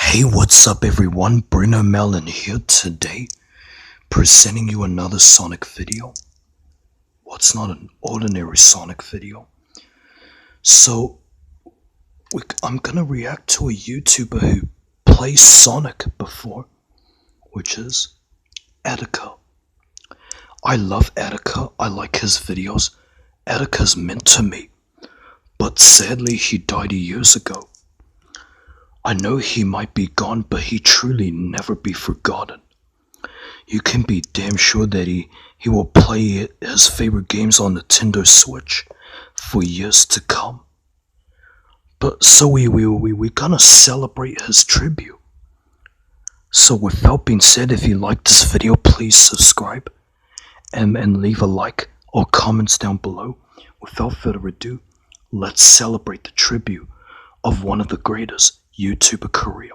Hey, what's up everyone? Bruno Melon here today, presenting you another Sonic video. Well, it's not an ordinary Sonic video. So, I'm gonna react to a YouTuber who plays Sonic before, which is Etika. I love Etika, I like his videos. Etika's meant to me, but sadly he died years ago. I know he might be gone, but he truly never be forgotten. You can be damn sure that he will play his favorite games on Nintendo Switch for years to come. But so we gonna celebrate his tribute. So without being said, if you like this video, please subscribe and leave a like or comments down below. Without further ado, let's celebrate the tribute of one of the greatest YouTuber career.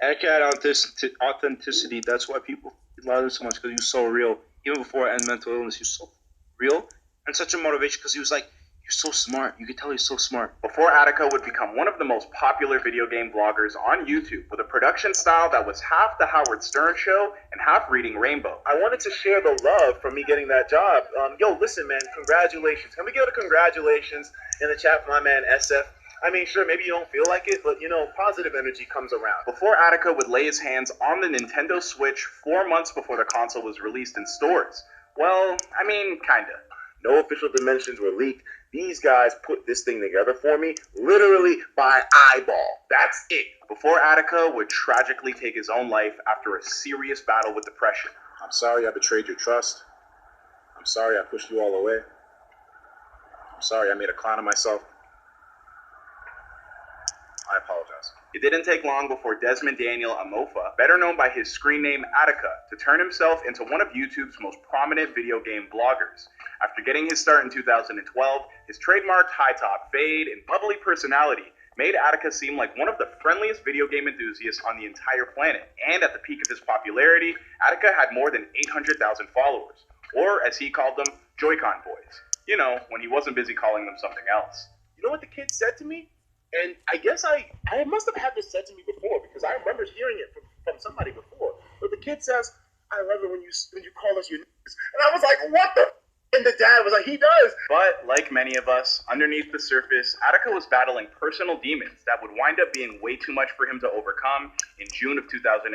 Etika had authenticity. That's why people love him so much, because he was so real. Even before and mental illness, he was so real and such a motivation, because he was like, you're so smart. You could tell he's so smart. Before Etika would become one of the most popular video game vloggers on YouTube, with a production style that was half the Howard Stern show and half Reading Rainbow. I wanted to share the love from me getting that job. Yo, listen, man, congratulations. Can we get a congratulations in the chat for my man SF? I mean, sure, maybe you don't feel like it, but, you know, positive energy comes around. Before Etika would lay his hands on the Nintendo Switch 4 months before the console was released in stores. Well, I mean, kinda. No official dimensions were leaked. These guys put this thing together for me, literally by eyeball. That's it. Before Etika would tragically take his own life after a serious battle with depression. I'm sorry I betrayed your trust. I'm sorry I pushed you all away. I'm sorry I made a clown of myself. I apologize. It didn't take long before Desmond Amofah, better known by his screen name Etika, to turn himself into one of YouTube's most prominent video game bloggers. After getting his start in 2012, his trademarked high-top fade and bubbly personality made Etika seem like one of the friendliest video game enthusiasts on the entire planet. And at the peak of his popularity, Etika had more than 800,000 followers, or as he called them, Joy-Con boys. You know, when he wasn't busy calling them something else. You know what the kid said to me? And I guess I must have had this said to me before, because I remember hearing it from somebody before. But the kid says, I love it when you call us your niggas. And I was like, what the f? And the dad was like, he does. But like many of us, underneath the surface, Etika was battling personal demons that would wind up being way too much for him to overcome. In June of 2019,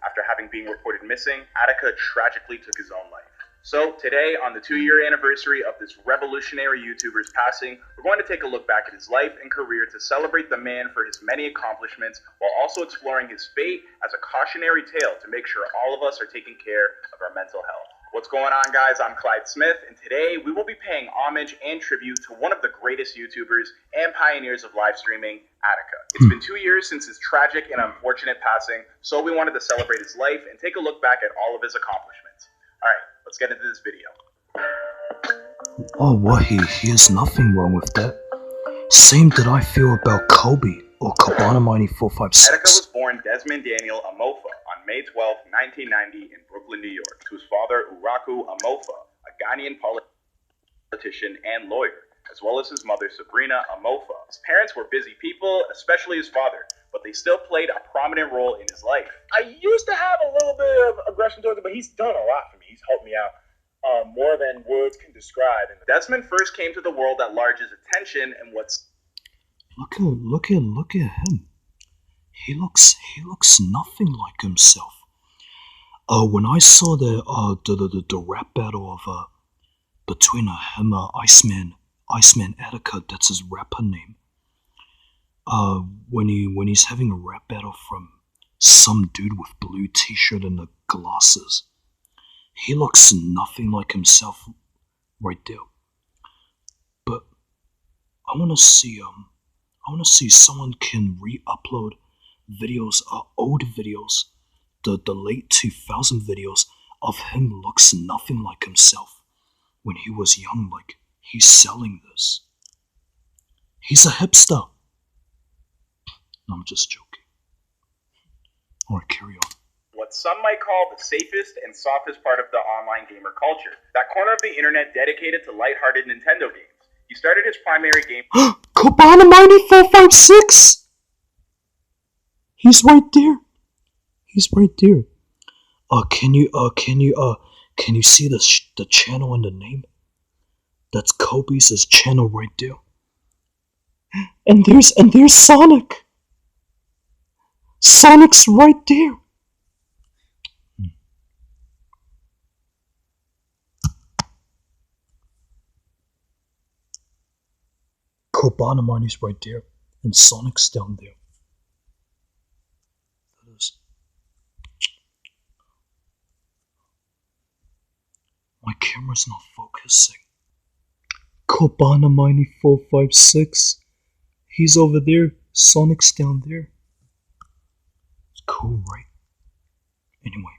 after having been reported missing, Etika tragically took his own life. So today, on the 2-year anniversary of this revolutionary YouTuber's passing, we're going to take a look back at his life and career to celebrate the man for his many accomplishments, while also exploring his fate as a cautionary tale to make sure all of us are taking care of our mental health. What's going on, guys? I'm Clyde Smith, and today we will be paying homage and tribute to one of the greatest YouTubers and pioneers of live streaming, Etika. It's been 2 years since his tragic and unfortunate passing, so we wanted to celebrate his life and take a look back at all of his accomplishments. Alright, let's get into this video. Oh, what? He has nothing wrong with that. Same that I feel about Cobi or Cabana Mighty 456. Etika was born Desmond Amofah on May 12, 1990 in Brooklyn, New York, to his father Uraku Amofah, a Ghanaian politician and lawyer, as well as his mother Sabrina Amofah. His parents were busy people, especially his father, but they still played a prominent role in his life. I used to have a little bit of aggression towards him, but he's done a lot for me. He's helped me out more than words can describe. Desmond first came to the world at Large's attention, and what's Look at him. He looks nothing like himself. When I saw the rap battle of between him, Iceman Etika, that's his rapper name. When he's having a rap battle from some dude with blue t-shirt and the glasses, he looks nothing like himself right there. But I want to see someone can re-upload videos, old videos, the late 2000 videos of him looks nothing like himself when he was young. Like, he's selling this. He's a hipster. No, I'm just joking. Alright, carry on. What some might call the safest and softest part of the online gamer culture. That corner of the internet dedicated to lighthearted Nintendo games. He started his primary game... Cabana Mighty 456! He's right there. He's right there. Can you see the channel and the name? That's Cobi's channel right there. And there's Sonic. Sonic's right there. Kobanamani's right there, and Sonic's down there. That is. My camera's not focusing. Kobanamani 456. He's over there. Sonic's down there. It's cool, right? Anyway.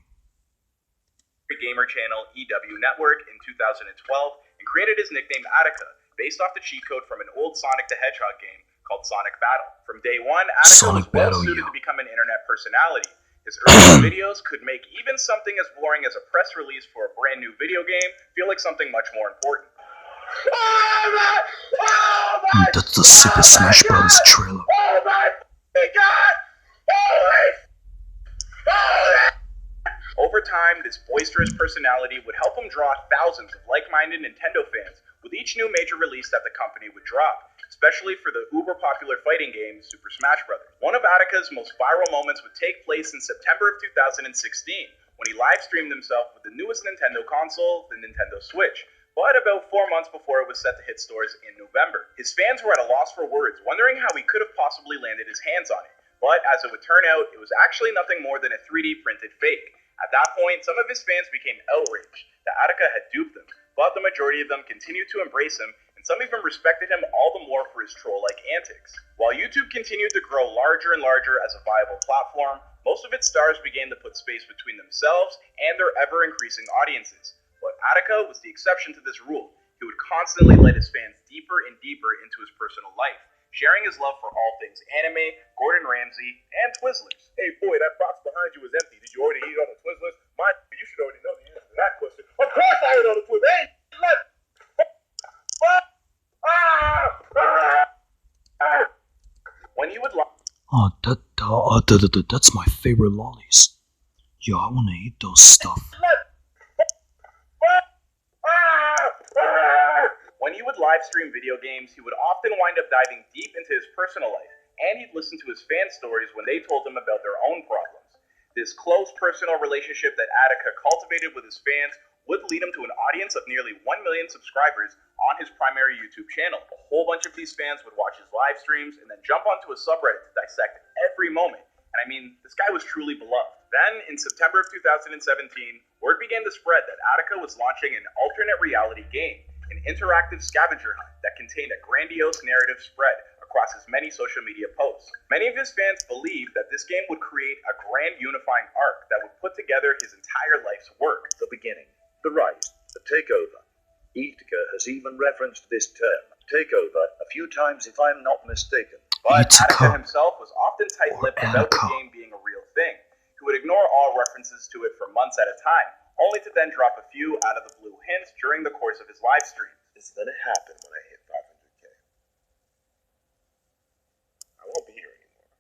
Gamer channel EW Network in 2012 and created his nickname Etika, based off the cheat code from an old Sonic the Hedgehog game called Sonic Battle. From day one, Etika was well suited to become an internet personality. His early videos could make even something as boring as a press release for a brand new video game feel like something much more important. That's the Super Smash Bros. Trailer. Oh my God! Over time, this boisterous personality would help him draw thousands of like-minded Nintendo fans with each new major release that the company would drop, especially for the uber-popular fighting game Super Smash Bros. One of Etika's most viral moments would take place in September of 2016, when he live-streamed himself with the newest Nintendo console, the Nintendo Switch, but about 4 months before it was set to hit stores in November. His fans were at a loss for words, wondering how he could have possibly landed his hands on it. But as it would turn out, it was actually nothing more than a 3D printed fake. At that point, some of his fans became outraged that Etika had duped them, but the majority of them continued to embrace him, and some even respected him all the more for his troll-like antics. While YouTube continued to grow larger and larger as a viable platform, most of its stars began to put space between themselves and their ever-increasing audiences. But Etika was the exception to this rule. He would constantly let his fans deeper and deeper into his personal life, sharing his love for all things anime, Gordon Ramsay, and Twizzlers. Hey boy, that box behind you is empty. Did you already eat all the Twizzlers? You should already know the answer to that question. Of course I ate all the Twizzlers. Hey, when he would that's my favorite lollies. Yo, I wanna eat those stuff. When he would live stream video games, he would often wind up diving deep into his personal life, and he'd listen to his fan stories when they told him about their own problems. This close personal relationship that Etika cultivated with his fans would lead him to an audience of nearly 1 million subscribers on his primary YouTube channel. A whole bunch of these fans would watch his live streams and then jump onto a subreddit to dissect every moment. And I mean, this guy was truly beloved. Then, in September of 2017, word began to spread that Etika was launching an alternate reality game, an interactive scavenger hunt that contained a grandiose narrative spread across his many social media posts. Many of his fans believed that this game would create a grand unifying arc that would put together his entire life's work. The beginning, the rise, the takeover. Etika has even referenced this term, takeover, a few times if I'm not mistaken. But Etika himself was often tight-lipped about the game being a real thing. He would ignore all references to it for months at a time, only to then drop a few out of the blue hints during the course of his live stream. This is going to happen when I hit 500K. I won't be here anymore.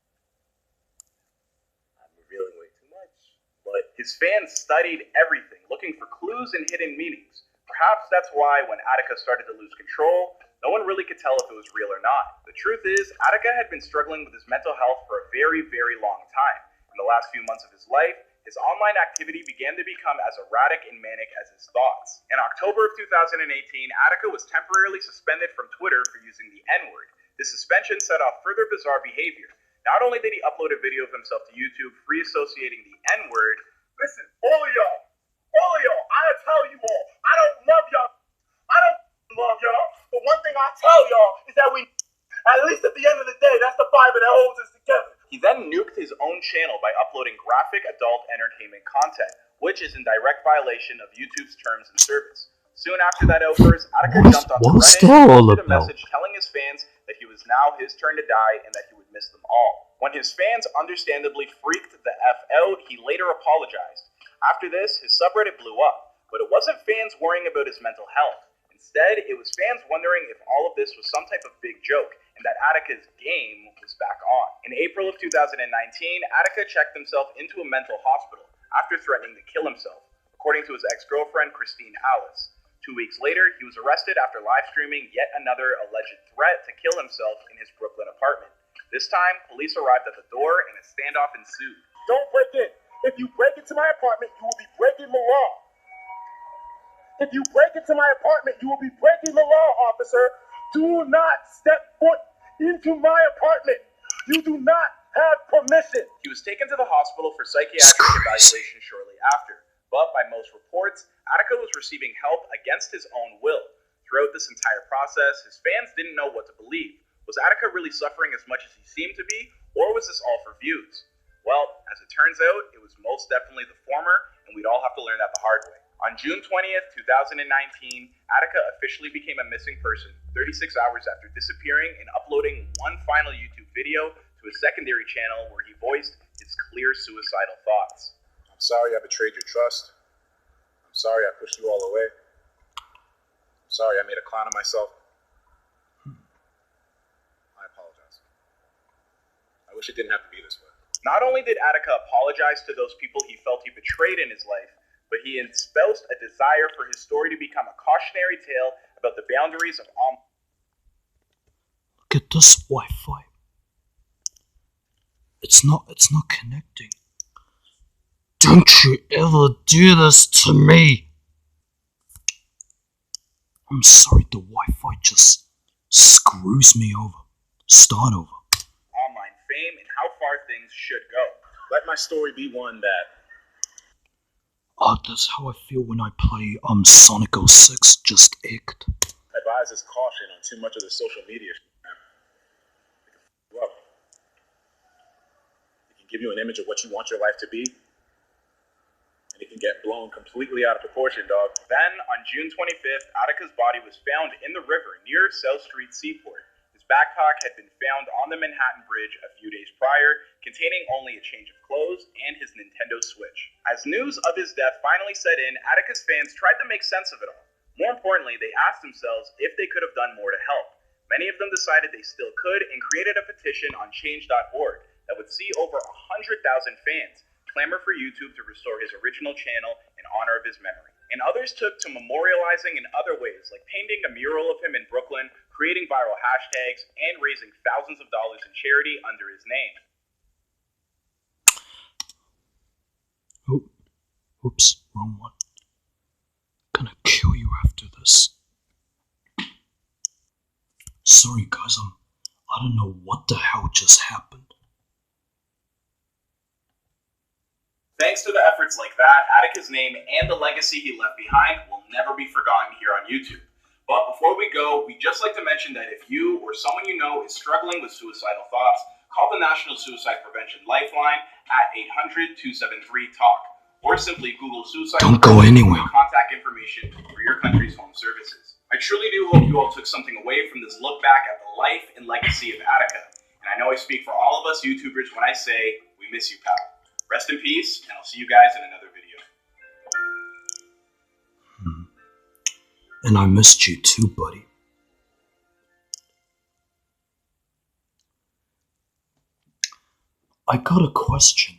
I'm revealing way too much. But his fans studied everything, looking for clues and hidden meanings. Perhaps that's why when Etika started to lose control, no one really could tell if it was real or not. The truth is, Etika had been struggling with his mental health for a very, very long time. In the last few months of his life, his online activity began to become as erratic and manic as his thoughts. In October of 2018, Etika was temporarily suspended from Twitter for using the N-word. This suspension set off further bizarre behavior. Not only did he upload a video of himself to YouTube free associating the N-word, listen, all of y'all, I tell you all, I don't love y'all. But one thing I tell y'all is that at least at the end of the day, that's the fiber that holds us together. He then nuked his own channel by uploading graphic adult entertainment content, which is in direct violation of YouTube's terms and service. Soon after that outburst, Etika jumped onto Reddit and posted a message telling his fans that he was now his turn to die and that he would miss them all. When his fans understandably freaked the F out, he later apologized. After this, his subreddit blew up, but it wasn't fans worrying about his mental health. Instead, it was fans wondering if all of this was some type of big joke, and that Atika's game was back on. In April of 2019, Etika checked himself into a mental hospital after threatening to kill himself, according to his ex-girlfriend Christine Alice. 2 weeks later, he was arrested after live streaming yet another alleged threat to kill himself in his Brooklyn apartment. This time, police arrived at the door and a standoff ensued. Don't break in. If you break into my apartment, you will be breaking the law. If you break into my apartment, you will be breaking the law, officer. Do not step foot into my apartment. You do not have permission. He was taken to the hospital for psychiatric evaluation shortly after. But by most reports, Etika was receiving help against his own will. Throughout this entire process, his fans didn't know what to believe. Was Etika really suffering as much as he seemed to be, or was this all for views? Well, as it turns out, it was most definitely the former, and we'd all have to learn that the hard way. On June 20th, 2019, Etika officially became a missing person 36 hours after disappearing and uploading one final YouTube video to a secondary channel where he voiced his clear suicidal thoughts. I'm sorry I betrayed your trust. I'm sorry I pushed you all away. I'm sorry I made a clown of myself. I apologize. I wish it didn't have to be this way. Not only did Etika apologize to those people he felt he betrayed in his life, but he espoused a desire for his story to become a cautionary tale about the boundaries of all. Look at this Wi-Fi. It's not connecting. Don't you ever do this to me! I'm sorry, the Wi-Fi just screws me over. Start over. Online fame and how far things should go. Let my story be one that... Oh, that's how I feel when I play Sonic 06, just icked. advises caution on too much of the social media. Well, it can give you an image of what you want your life to be, and it can get blown completely out of proportion, dog. Then, on June 25th, Etika's body was found in the river near South Street Seaport. His backpack had been found on the Manhattan Bridge a few days prior, containing only a change of clothes and his Nintendo Switch. As news of his death finally set in, Etika's fans tried to make sense of it all. More importantly, they asked themselves if they could have done more to help. Many of them decided they still could and created a petition on change.org that would see over 100,000 fans clamor for YouTube to restore his original channel in honor of his memory. And others took to memorializing in other ways, like painting a mural of him in Brooklyn, creating viral hashtags, and raising thousands of dollars in charity under his name. Oops, wrong one. Gonna kill you after this. Sorry guys, I don't know what the hell just happened. Thanks to the efforts like that, Etika's name and the legacy he left behind will never be forgotten here on YouTube. But before we go, we'd just like to mention that if you or someone you know is struggling with suicidal thoughts, call the National Suicide Prevention Lifeline at 800-273-TALK, or simply Google suicide. Don't go anywhere. Contact information for your country's home services. I truly do hope you all took something away from this look back at the life and legacy of Etika. And I know I speak for all of us YouTubers when I say, we miss you, pal. Rest in peace, and I'll see you guys in another video. And I missed you too, buddy. I got a question.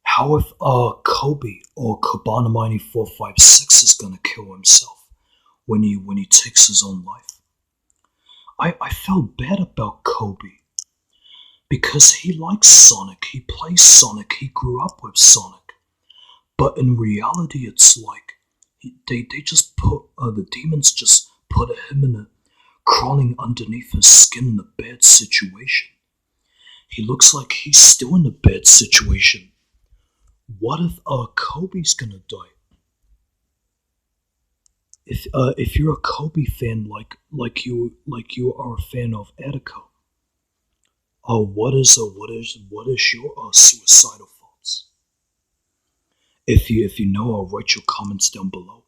How if Cobi or Cobi 456 is gonna kill himself when he takes his own life? I felt bad about Cobi. Because he likes Sonic, he plays Sonic, he grew up with Sonic. But in reality, it's like, they just put, the demons just put him in crawling underneath his skin in a bad situation. He looks like he's still in a bad situation. What if, Cobi's gonna die? If you're a Cobi fan like you are a fan of Etika, what is your suicidal thoughts? If you know, write your comments down below.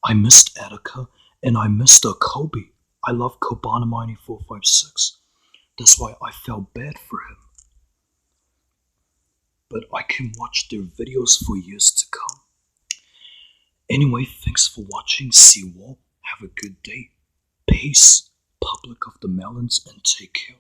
I missed Etika and I missed Cobi. I love Cobi 456. That's why I felt bad for him. But I can watch their videos for years to come. Anyway, thanks for watching. See you all. Have a good day. Peace. public of the melons and take care.